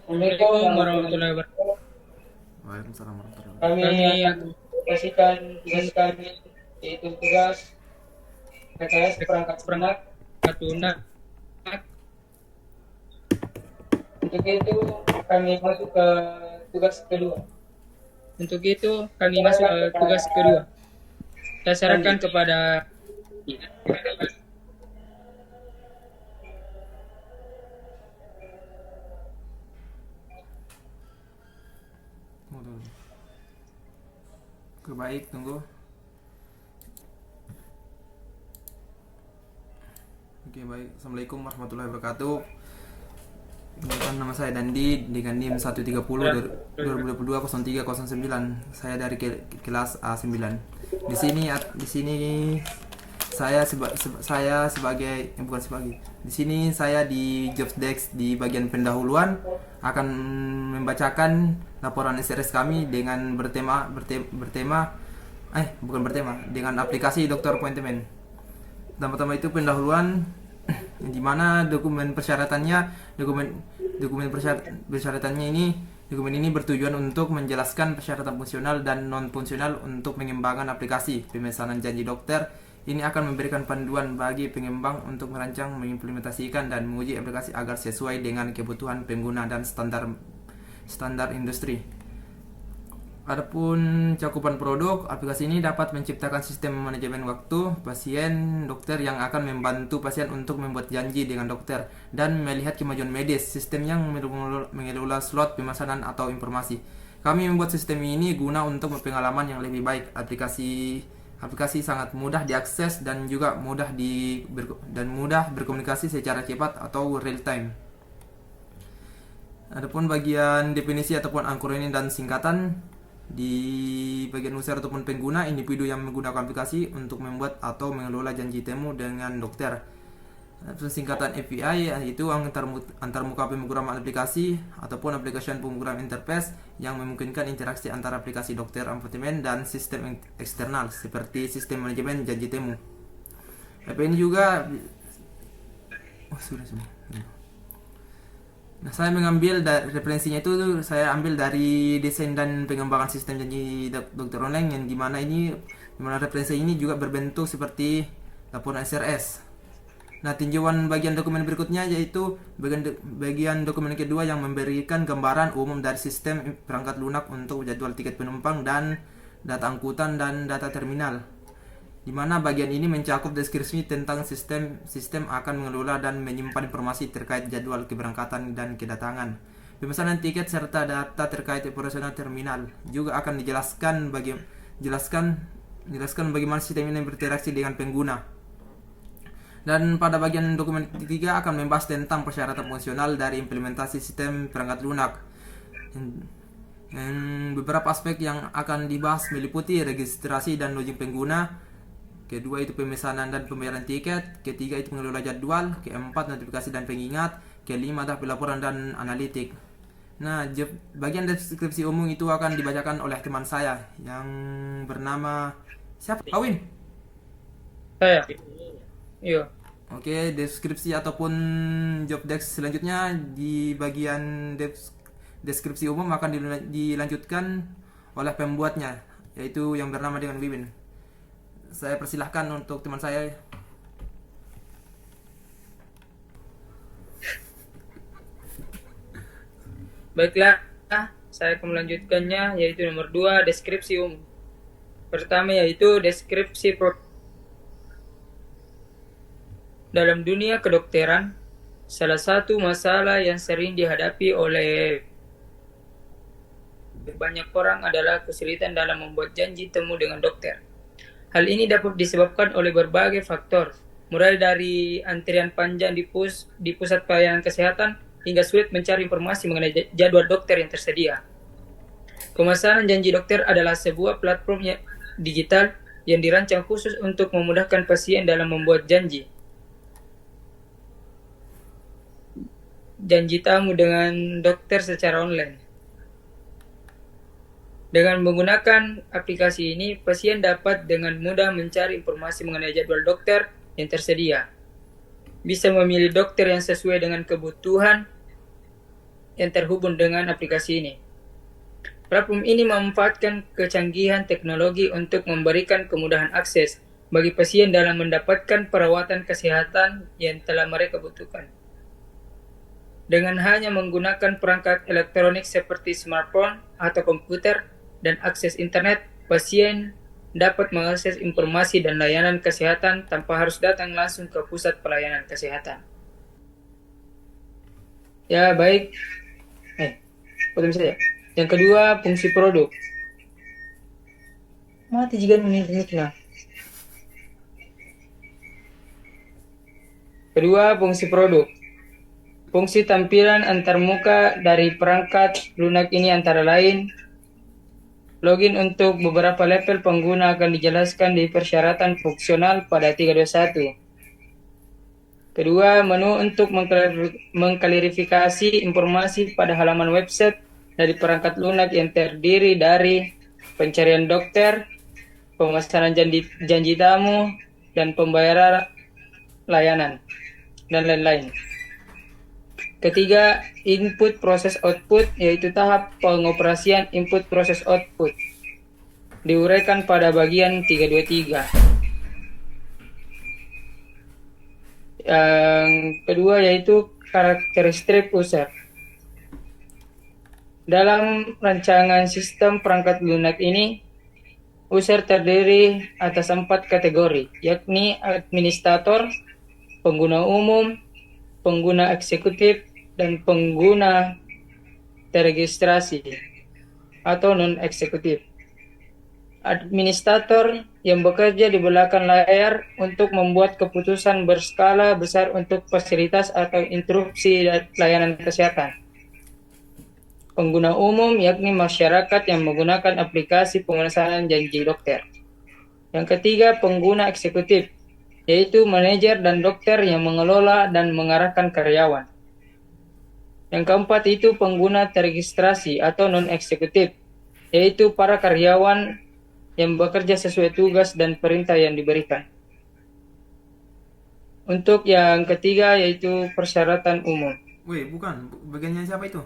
Assalamualaikum warahmatullahi wabarakatuh. Waalaikumsalam warahmatullahi wabarakatuh. Kami akan kasihkan tugas kami, yaitu tugas rekayasa perangkat lunak. Lunak. Untuk itu kami masuk ke tugas kedua. Untuk itu kami masuk ke tugas kedua. Saya sarankan Lanjut. kepada Oke, baik, tunggu. Oke, baik. Assalamualaikum warahmatullahi wabarakatuh. Perkenalkan, nama saya Dandi dengan NIM 130 2022 0309. Saya dari kelas A9. Di sini saya sebagai bukan sebagai. Di sini saya di Jobdesk di bagian pendahuluan akan membacakan laporan SRS kami dengan bukan bertema dengan aplikasi Dokter Appointment. Pertama-tama itu pendahuluan di mana dokumen ini bertujuan untuk menjelaskan persyaratan fungsional dan non fungsional untuk mengembangkan aplikasi pemesanan janji dokter. Ini akan memberikan panduan bagi pengembang untuk merancang, mengimplementasikan dan menguji aplikasi agar sesuai dengan kebutuhan pengguna dan standar industri. Adapun cakupan produk, aplikasi ini dapat menciptakan sistem manajemen waktu pasien dokter yang akan membantu pasien untuk membuat janji dengan dokter dan melihat kemajuan medis. Sistem yang mengelola slot pemesanan atau informasi. Kami membuat sistem ini guna untuk pengalaman yang lebih baik. Aplikasi sangat mudah diakses dan juga mudah berkomunikasi secara cepat atau real time. Adapun bagian definisi ataupun akronim dan singkatan, di bagian user ataupun pengguna, individu yang menggunakan aplikasi untuk membuat atau mengelola janji temu dengan dokter. Singkatan API yaitu antarmuka pemrograman aplikasi ataupun application pemrogram interface yang memungkinkan interaksi antara aplikasi dokter appointment dan sistem eksternal seperti sistem manajemen janji temu. API ini juga sudah. Nah, saya mengambil referensinya itu saya ambil dari desain dan pengembangan sistem janji dokter online yang dimana referensi ini juga berbentuk seperti laporan SRS. Nah, tinjauan bagian dokumen berikutnya yaitu bagian dokumen kedua yang memberikan gambaran umum dari sistem perangkat lunak untuk jadwal tiket penumpang dan data angkutan dan data terminal, di mana bagian ini mencakup deskripsi tentang sistem akan mengelola dan menyimpan informasi terkait jadwal keberangkatan dan kedatangan, pemesanan tiket serta data terkait operasional terminal. Juga akan jelaskan bagaimana sistem ini berinteraksi dengan pengguna. Dan pada bagian dokumen ketiga akan membahas tentang persyaratan fungsional dari implementasi sistem perangkat lunak. Beberapa aspek yang akan dibahas meliputi registrasi dan login pengguna, kedua itu pemesanan dan pembayaran tiket, ketiga itu mengelola jadwal, keempat notifikasi dan pengingat, kelima adalah pelaporan dan analitik. Nah, bagian deskripsi umum itu akan dibacakan oleh teman saya yang bernama siapa? Kawin. Saya. Iya. Oke, deskripsi ataupun job desk selanjutnya di bagian deskripsi umum akan dilanjutkan oleh pembuatnya, yaitu yang bernama dengan Wiwin. Saya persilahkan untuk teman saya. Baiklah, saya akan melanjutkannya, yaitu nomor 2, deskripsi umum. Pertama yaitu deskripsi produk. Dalam dunia kedokteran, salah satu masalah yang sering dihadapi oleh banyak orang adalah kesulitan dalam membuat janji temu dengan dokter. Hal ini dapat disebabkan oleh berbagai faktor, mulai dari antrian panjang di pusat pelayanan kesehatan hingga sulit mencari informasi mengenai jadwal dokter yang tersedia. Pemasaran janji dokter adalah sebuah platform digital yang dirancang khusus untuk memudahkan pasien dalam membuat janji tamu dengan dokter secara online. Dengan menggunakan aplikasi ini, pasien dapat dengan mudah mencari informasi mengenai jadwal dokter yang tersedia, bisa memilih dokter yang sesuai dengan kebutuhan, yang terhubung dengan aplikasi ini. Platform ini memanfaatkan kecanggihan teknologi untuk memberikan kemudahan akses bagi pasien dalam mendapatkan perawatan kesehatan yang telah mereka butuhkan. Dengan hanya menggunakan perangkat elektronik seperti smartphone atau komputer dan akses internet, pasien dapat mengakses informasi dan layanan kesehatan tanpa harus datang langsung ke pusat pelayanan kesehatan. Ya, baik. Potong saja. Yang kedua, fungsi produk. Mati jika menit lah. Kedua, fungsi produk. Fungsi tampilan antarmuka dari perangkat lunak ini antara lain login untuk beberapa level pengguna akan dijelaskan di persyaratan fungsional pada 321. Kedua, menu untuk mengklarifikasi informasi pada halaman website dari perangkat lunak yang terdiri dari pencarian dokter, pemesanan janji tamu, dan pembayaran layanan, dan lain-lain. Ketiga, input proses output, yaitu tahap pengoperasian input proses output. Diuraikan pada bagian 323. Yang kedua yaitu karakteristik user. Dalam rancangan sistem perangkat lunak ini, user terdiri atas 4 kategori, yakni administrator, pengguna umum, pengguna eksekutif, dan pengguna teregistrasi atau non-eksekutif. Administrator yang bekerja di belakang layar untuk membuat keputusan berskala besar untuk fasilitas atau interupsi layanan kesehatan. Pengguna umum yakni masyarakat yang menggunakan aplikasi pemesanan janji dokter. Yang ketiga, pengguna eksekutif, yaitu manajer dan dokter yang mengelola dan mengarahkan karyawan. Yang keempat itu pengguna teregistrasi atau non-eksekutif, yaitu para karyawan yang bekerja sesuai tugas dan perintah yang diberikan. Untuk yang ketiga yaitu persyaratan umum. Bukan. Bagiannya siapa itu?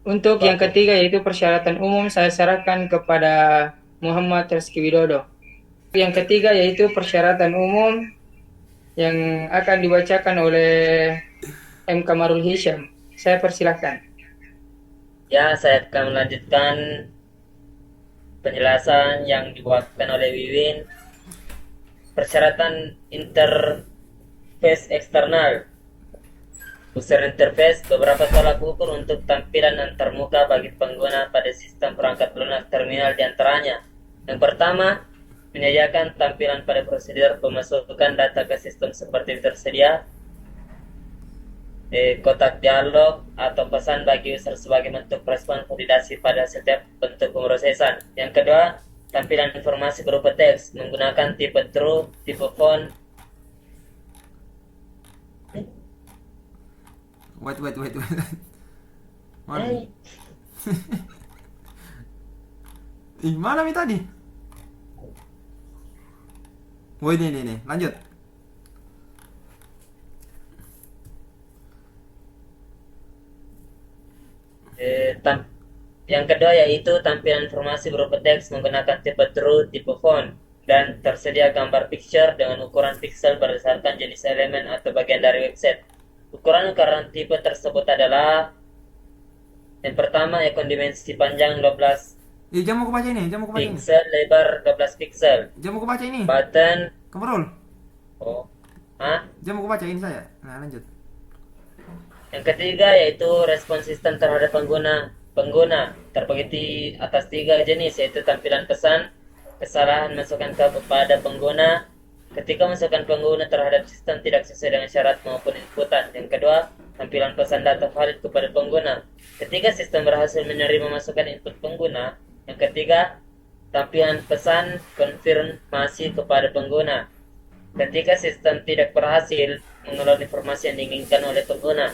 Untuk yang ketiga yaitu persyaratan umum, saya serahkan kepada Muhammad Rizky Widodo. Yang ketiga yaitu persyaratan umum yang akan dibacakan oleh M. Kamarul Hisham. Saya persilahkan. Ya, saya akan melanjutkan penjelasan yang dibuatkan oleh Wiwin. Persyaratan interface eksternal. User interface beberapa tolak ukur untuk tampilan antarmuka bagi pengguna pada sistem perangkat lunak terminal diantaranya. Yang pertama, menyediakan tampilan pada prosedur pemasukan data ke sistem seperti tersedia kotak dialog atau pesan bagi user sebagai bentuk respon validasi pada setiap bentuk pemrosesan. Yang kedua, tampilan informasi berupa teks menggunakan tipe true, tipe font. Wait. Mana? Mana mi tadi? Ini, lanjut. Yang kedua yaitu tampilan informasi berupa teks menggunakan tipe true, tipe font, dan tersedia gambar picture dengan ukuran pixel berdasarkan jenis elemen atau bagian dari website. Ukuran tipe tersebut adalah yang pertama ikon dimensi panjang 12 Jam aku baca ini. pixel, lebar 12 pixel. Jam aku baca ini. Button. Kamarul. Jam aku baca ini saya. Nah, lanjut. Yang ketiga yaitu respon sistem terhadap pengguna terbagi di atas 3 jenis, yaitu tampilan pesan, kesalahan masukan kepada pengguna ketika masukan pengguna terhadap sistem tidak sesuai dengan syarat maupun inputan. Yang kedua, tampilan pesan data valid kepada pengguna ketika sistem berhasil menerima masukan input pengguna. Yang ketiga, tampilan pesan konfirmasi kepada pengguna ketika sistem tidak berhasil mengelola informasi yang diinginkan oleh pengguna.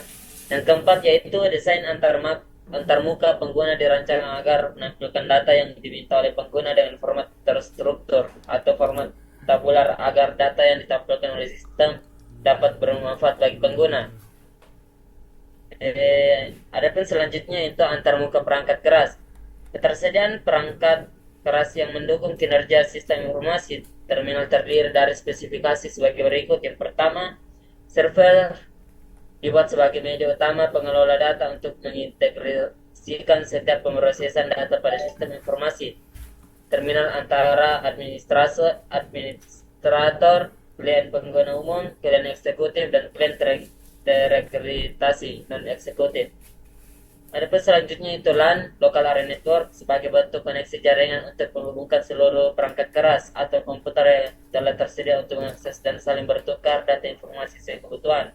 Yang keempat yaitu desain antarmuka pengguna dirancang agar menampilkan data yang diminta oleh pengguna dengan format terstruktur atau format tabular agar data yang ditampilkan oleh sistem dapat bermanfaat bagi pengguna. Adapun selanjutnya itu antarmuka perangkat keras. Ketersediaan perangkat keras yang mendukung kinerja sistem informasi terminal terdiri dari spesifikasi sebagai berikut. Yang pertama, server dibuat sebagai media utama pengelola data untuk mengintegrasikan setiap pemrosesan data pada sistem informasi. Terminal antara administrator, klien pengguna umum, klien eksekutif, dan klien terakreditasi non-eksekutif. Adapun selanjutnya itu LAN, Local Area Network, sebagai bentuk koneksi jaringan untuk menghubungkan seluruh perangkat keras atau komputer yang telah tersedia untuk mengakses dan saling bertukar data informasi sesuai kebutuhan.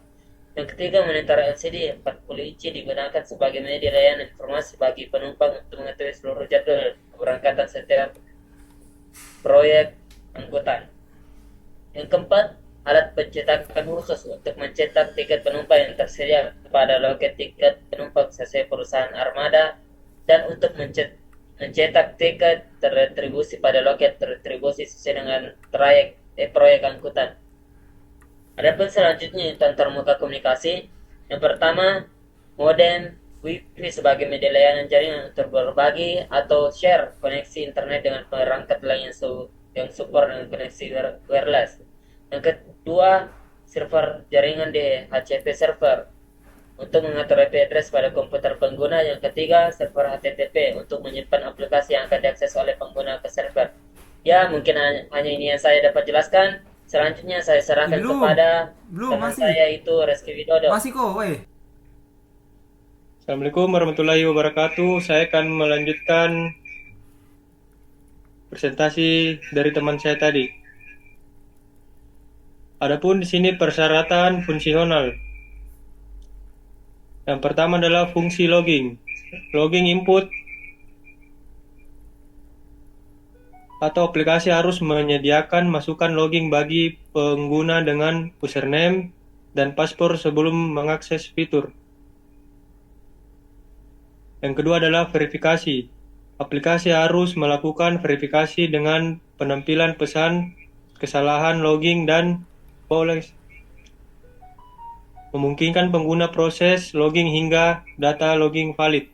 Yang ketiga, monitor LCD 40 inci digunakan sebagai media layanan informasi bagi penumpang untuk mengetahui seluruh jadwal keberangkatan setiap proyek angkutan. Yang keempat, alat pencetakan khusus untuk mencetak tiket penumpang yang tersedia pada loket tiket penumpang sesuai perusahaan armada dan untuk mencetak tiket terretribusi pada loket terretribusi sesuai dengan proyek angkutan. Adapun selanjutnya itu antarmuka komunikasi. Yang pertama, modem Wi-Fi sebagai media layanan jaringan untuk berbagi atau share koneksi internet dengan perangkat lain yang support dengan koneksi wireless. Yang kedua, server jaringan DHCP server untuk mengatur IP address pada komputer pengguna. Yang ketiga, server HTTP untuk menyimpan aplikasi yang akan diakses oleh pengguna ke server. Ya, mungkin hanya ini yang saya dapat jelaskan. Selanjutnya saya serahkan kepada teman saya itu Reski Widodo. Masih kok, weh. Assalamualaikum warahmatullahi wabarakatuh. Saya akan melanjutkan presentasi dari teman saya tadi. Adapun di sini persyaratan fungsional. Yang pertama adalah fungsi logging. Logging input atau aplikasi harus menyediakan masukan logging bagi pengguna dengan username dan password sebelum mengakses fitur. Yang kedua adalah verifikasi. Aplikasi harus melakukan verifikasi dengan penampilan pesan kesalahan logging dan boleh memungkinkan pengguna proses logging hingga data logging valid.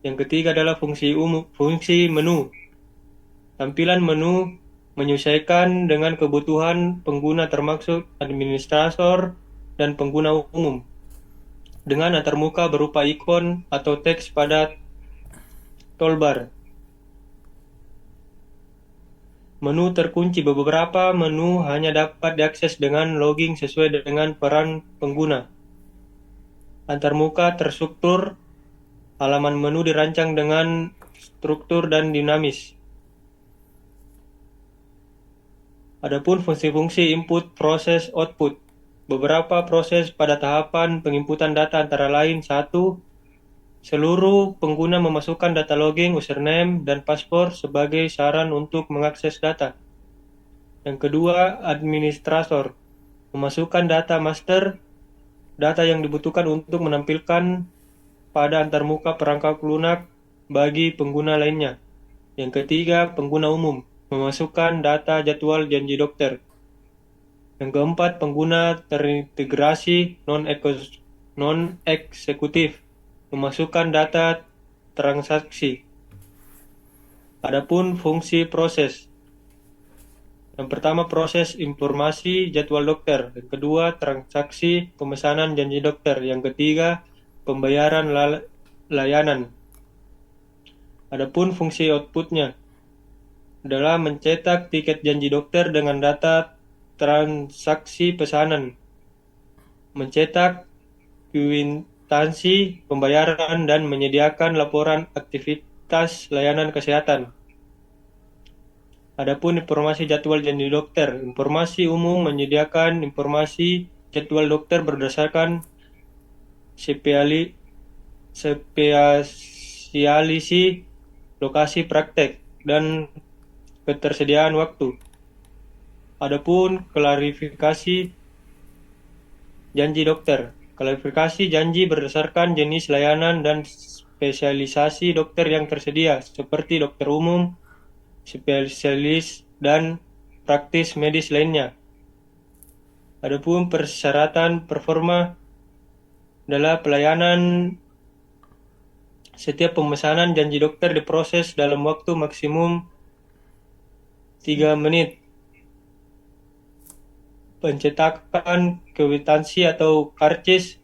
Yang ketiga adalah fungsi menu. Tampilan menu menyesuaikan dengan kebutuhan pengguna termasuk administrator dan pengguna umum, dengan antarmuka berupa ikon atau teks pada toolbar. Menu terkunci. Beberapa menu hanya dapat diakses dengan logging sesuai dengan peran pengguna. Antarmuka terstruktur. Halaman menu dirancang dengan struktur dan dinamis. Adapun fungsi-fungsi input, proses, output. Beberapa proses pada tahapan penginputan data antara lain: 1. Seluruh pengguna memasukkan data logging, username, dan password sebagai saran untuk mengakses data. Yang kedua, administrator memasukkan data master, data yang dibutuhkan untuk menampilkan pada antarmuka perangkat lunak bagi pengguna lainnya. Yang ketiga, pengguna umum memasukkan data jadwal janji dokter. Yang keempat, pengguna terintegrasi non-eksekutif memasukkan data transaksi. Adapun fungsi proses. Yang pertama, proses informasi jadwal dokter. Yang kedua, transaksi pemesanan janji dokter. Yang ketiga, pembayaran layanan. Adapun fungsi outputnya adalah mencetak tiket janji dokter dengan data transaksi pesanan, mencetak kwitansi pembayaran, dan menyediakan laporan aktivitas layanan kesehatan. Adapun informasi jadwal janji dokter. Informasi umum menyediakan informasi jadwal dokter berdasarkan spesialisasi lokasi praktek dan ketersediaan waktu. Adapun klarifikasi janji dokter. Klarifikasi janji berdasarkan jenis layanan dan spesialisasi dokter yang tersedia, seperti dokter umum, spesialis, dan praktis medis lainnya. Adapun persyaratan performa adalah pelayanan. Setiap pemesanan janji dokter diproses dalam waktu maksimum 3 menit. Pencetakan kwitansi atau karcis,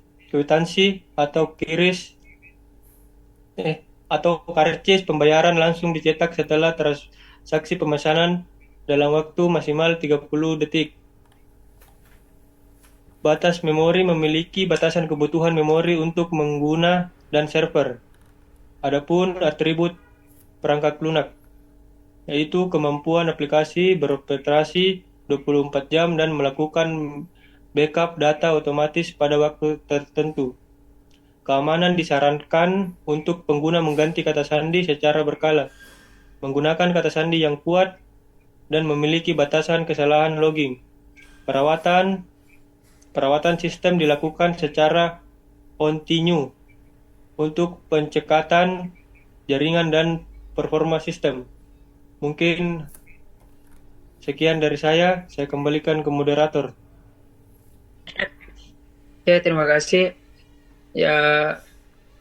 pembayaran langsung dicetak setelah transaksi pemesanan dalam waktu maksimal 30 detik. Batas memori memiliki batasan kebutuhan memori untuk pengguna dan server. Adapun atribut perangkat lunak, yaitu kemampuan aplikasi beroperasi 24 jam dan melakukan backup data otomatis pada waktu tertentu. Keamanan disarankan untuk pengguna mengganti kata sandi secara berkala, menggunakan kata sandi yang kuat, dan memiliki batasan kesalahan logging. Perawatan sistem dilakukan secara kontinu untuk pencekatan jaringan dan performa sistem. Mungkin sekian dari saya kembalikan ke moderator. Ya, terima kasih. Ya,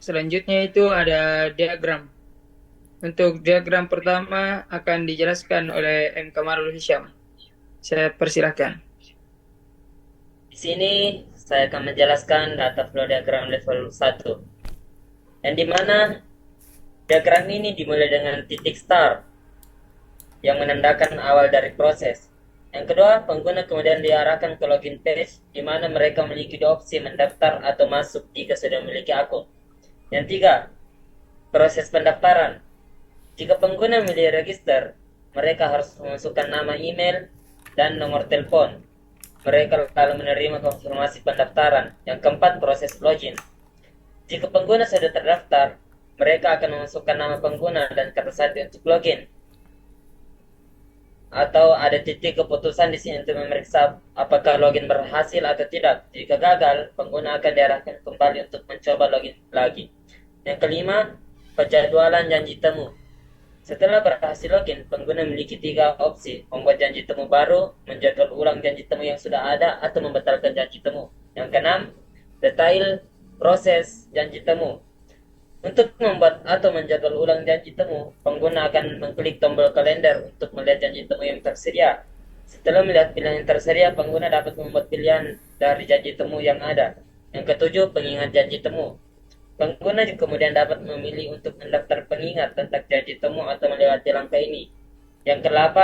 selanjutnya itu ada diagram. Untuk diagram pertama akan dijelaskan oleh M. Kamarul Hisham. Saya persilahkan. Di sini saya akan menjelaskan data flow diagram level 1. Yang dimana diagram ini dimulai dengan titik start yang menandakan awal dari proses. Yang kedua, pengguna kemudian diarahkan ke login page di mana mereka memiliki opsi mendaftar atau masuk jika sudah memiliki akun. Yang tiga, proses pendaftaran. Jika pengguna memilih register, mereka harus memasukkan nama email dan nomor telepon. Mereka lalu menerima konfirmasi pendaftaran. Yang keempat, proses login. Jika pengguna sudah terdaftar, mereka akan memasukkan nama pengguna dan kata sandi untuk login. Atau ada titik keputusan di sini untuk memeriksa apakah login berhasil atau tidak. Jika gagal, pengguna akan diarahkan kembali untuk mencoba login lagi. Yang kelima, penjadwalan janji temu. Setelah berhasil login, pengguna memiliki 3 opsi: membuat janji temu baru, menjadwal ulang janji temu yang sudah ada, atau membatalkan janji temu. Yang keenam, detail proses janji temu. Untuk membuat atau menjadwal ulang janji temu, pengguna akan mengklik tombol kalender untuk melihat janji temu yang tersedia. Setelah melihat pilihan yang tersedia, pengguna dapat membuat pilihan dari janji temu yang ada. Yang ketujuh, pengingat janji temu. Pengguna kemudian dapat memilih untuk mendaftar pengingat tentang janji temu atau melewati langkah ini. Yang ke-8,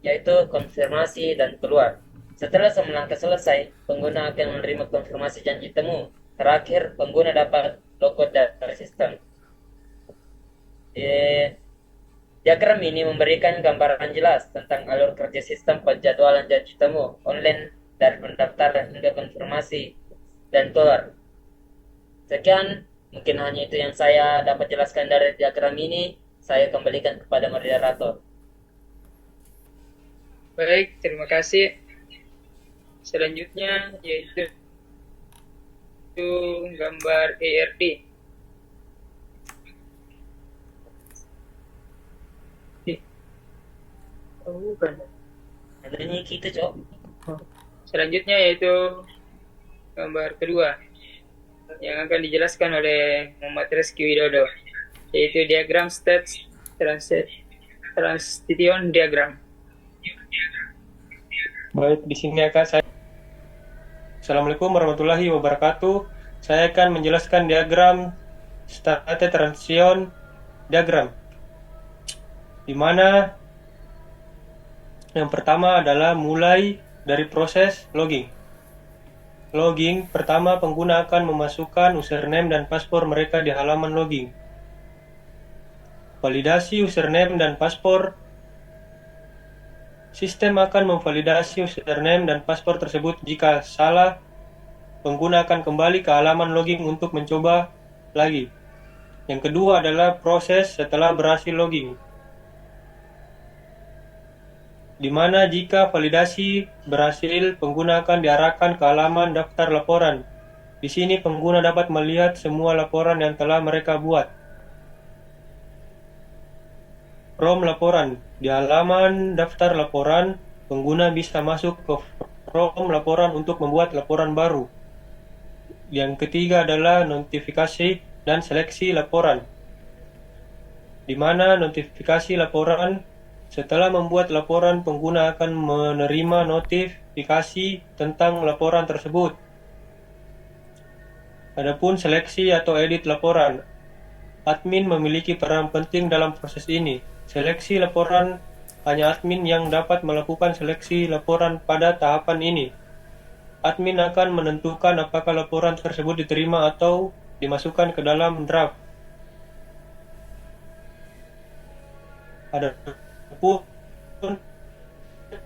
yaitu konfirmasi dan keluar. Setelah semua langkah selesai, pengguna akan menerima konfirmasi janji temu. Terakhir, pengguna dapat logout dari sistem. Diagram ini memberikan gambaran jelas tentang alur kerja sistem penjadwalan janji temu online dari pendaftaran hingga konfirmasi dan keluar. Sekian, mungkin hanya itu yang saya dapat jelaskan dari diagram ini. Saya kembalikan kepada moderator. Baik, terima kasih. Selanjutnya yaitu gambar ARD. Oh, bukan. Ini kita cok. Selanjutnya yaitu gambar kedua yang akan dijelaskan oleh Muhammad Reski Widodo, yaitu diagram state transition diagram. Baik, di sini akan saya. Assalamualaikum warahmatullahi wabarakatuh. Saya akan menjelaskan diagram state transition diagram, di mana yang pertama adalah mulai dari proses logging. Logging pertama, pengguna akan memasukkan username dan paspor mereka di halaman logging. Validasi username dan paspor. Sistem akan memvalidasi username dan paspor tersebut. Jika salah, pengguna akan kembali ke halaman logging untuk mencoba lagi. Yang kedua adalah proses setelah berhasil logging, di mana jika validasi berhasil, pengguna akan diarahkan ke halaman daftar laporan. Di sini pengguna dapat melihat semua laporan yang telah mereka buat. From laporan. Di halaman daftar laporan, pengguna bisa masuk ke from laporan untuk membuat laporan baru. Yang ketiga adalah notifikasi dan seleksi laporan, di mana notifikasi laporan setelah membuat laporan pengguna akan menerima notifikasi tentang laporan tersebut. Adapun seleksi atau edit laporan, admin memiliki peran penting dalam proses ini. Seleksi laporan hanya admin yang dapat melakukan seleksi laporan pada tahapan ini. Admin akan menentukan apakah laporan tersebut diterima atau dimasukkan ke dalam draft. Adapun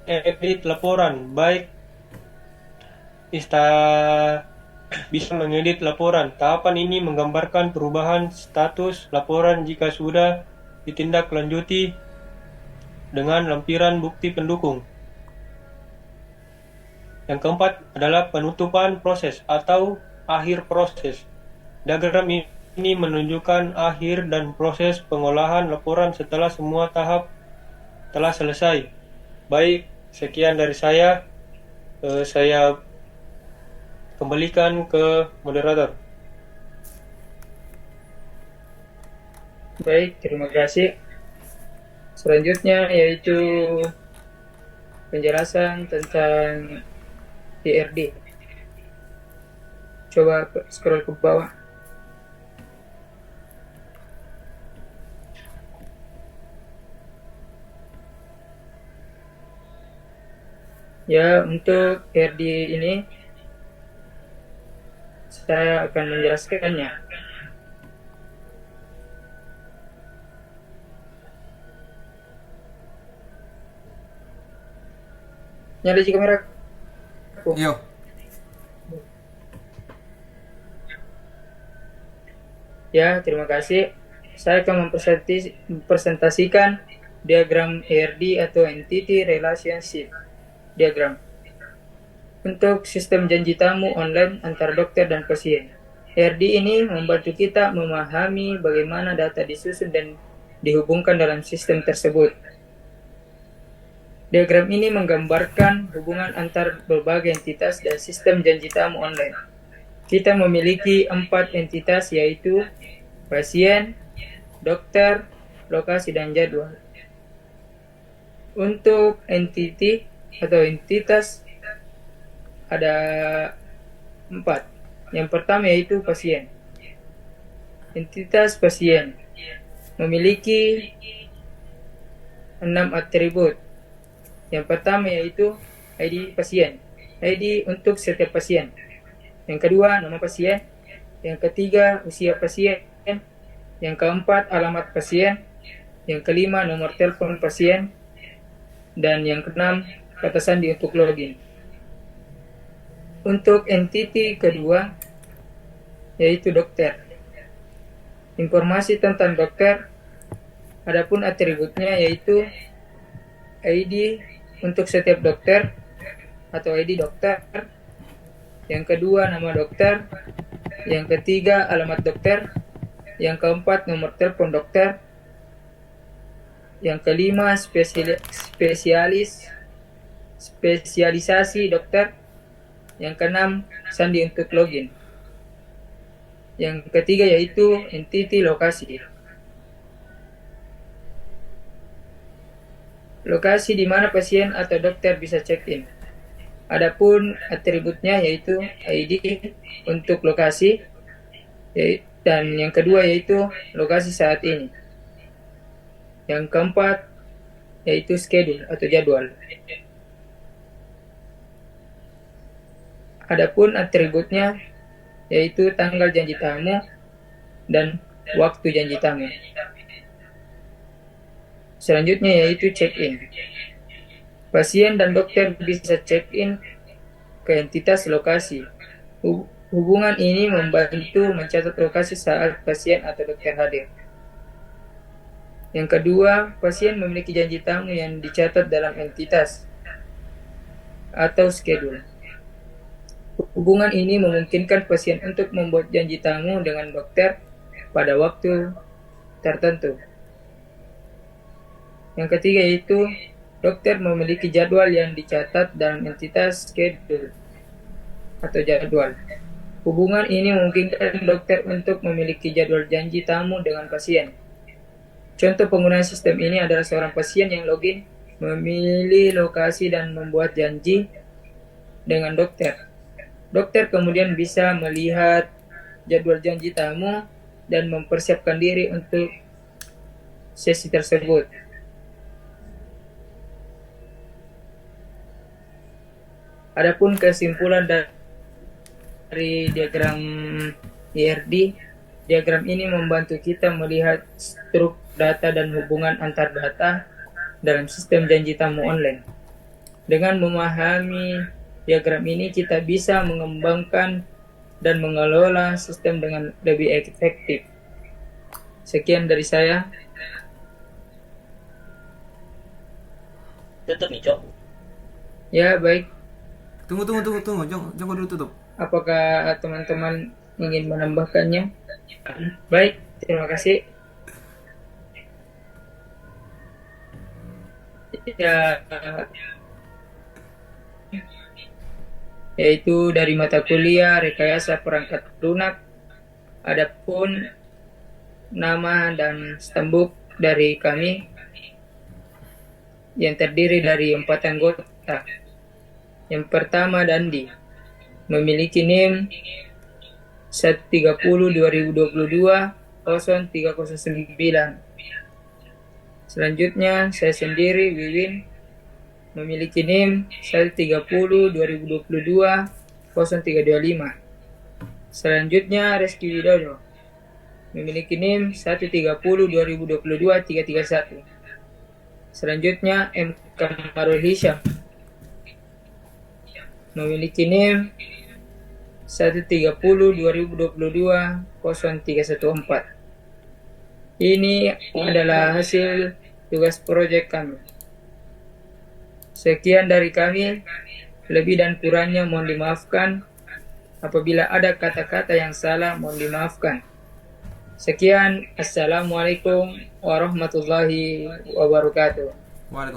edit laporan, baik bisa mengedit laporan. Tahapan ini menggambarkan perubahan status laporan jika sudah ditindaklanjuti dengan lampiran bukti pendukung. Yang keempat adalah penutupan proses atau akhir proses. Diagram ini menunjukkan akhir dan proses pengolahan laporan setelah semua tahap telah selesai. Baik, sekian dari saya. Saya kembalikan ke moderator. Baik, terima kasih. Selanjutnya yaitu penjelasan tentang ERD. Coba scroll ke bawah. Ya, untuk ERD ini saya akan menjelaskannya. Nyala di kamera. Yo. Ya, terima kasih. Saya akan mempresentasikan diagram ERD atau Entity Relationship Diagram untuk sistem janji tamu online antar dokter dan pasien. ERD ini membantu kita memahami bagaimana data disusun dan dihubungkan dalam sistem tersebut. Diagram ini menggambarkan hubungan antar berbagai entitas dan sistem janji tamu online. Kita memiliki 4 entitas, yaitu pasien, dokter, lokasi, dan jadwal. Untuk entity atau entitas ada 4. Yang pertama yaitu pasien. Entitas pasien memiliki 6 atribut. Yang pertama yaitu ID pasien, ID untuk setiap pasien. Yang kedua, nama pasien. Yang ketiga, usia pasien. Yang keempat, alamat pasien. Yang kelima, nomor telepon pasien. Dan yang keenam, kata sandi untuk login. Untuk entity kedua, yaitu dokter. Informasi tentang dokter, adapun atributnya yaitu ID untuk setiap dokter atau ID dokter. Yang kedua, nama dokter. Yang ketiga, alamat dokter. Yang keempat, nomor telepon dokter. Yang kelima, spesialisasi dokter. Yang keenam, sandi untuk login. Yang ketiga yaitu entity lokasi. Lokasi di mana pasien atau dokter bisa check-in. Adapun atributnya yaitu ID untuk lokasi, dan yang kedua yaitu lokasi saat ini. Yang keempat yaitu schedule atau jadwal. Adapun atributnya yaitu tanggal janji tamu dan waktu janji tamu. Selanjutnya yaitu check-in. Pasien dan dokter bisa check-in ke entitas lokasi. Hubungan ini membantu mencatat lokasi saat pasien atau dokter hadir. Yang kedua, pasien memiliki janji tamu yang dicatat dalam entitas atau schedule. Hubungan ini memungkinkan pasien untuk membuat janji tamu dengan dokter pada waktu tertentu. Yang ketiga yaitu dokter memiliki jadwal yang dicatat dalam entitas schedule atau jadwal. Hubungan ini memungkinkan dokter untuk memiliki jadwal janji tamu dengan pasien. Contoh penggunaan sistem ini adalah seorang pasien yang login, memilih lokasi dan membuat janji dengan dokter. Dokter kemudian bisa melihat jadwal janji tamu dan mempersiapkan diri untuk sesi tersebut. Adapun kesimpulan dari diagram IRD, diagram ini membantu kita melihat struktur data dan hubungan antar data dalam sistem janji tamu online. Dengan memahami diagram ini, kita bisa mengembangkan dan mengelola sistem dengan lebih efektif. Sekian dari saya. Tutup nih, Cok. Ya, baik. Tunggu. Jangan dulu tutup. Apakah teman-teman ingin menambahkannya? Baik, terima kasih. Ya, yaitu dari mata kuliah rekayasa perangkat lunak. Adapun nama dan stembuk dari kami yang terdiri dari 4 anggota. Yang pertama, Dandi, memiliki NIM 130/2022-0309. Selanjutnya, saya sendiri, Wiwin, memiliki NIM 130/2022-0325. Selanjutnya, Reski Widodo, memiliki NIM 130/2022-331. Selanjutnya, M. Kamarul Hisham, memiliki NIM 130/2022-0314. Ini adalah hasil tugas proyek kami. Sekian dari kami, lebih dan kurangnya mohon dimaafkan. Apabila ada kata-kata yang salah, mohon dimaafkan. Sekian, Assalamualaikum warahmatullahi wabarakatuh. Waalaikumsalam.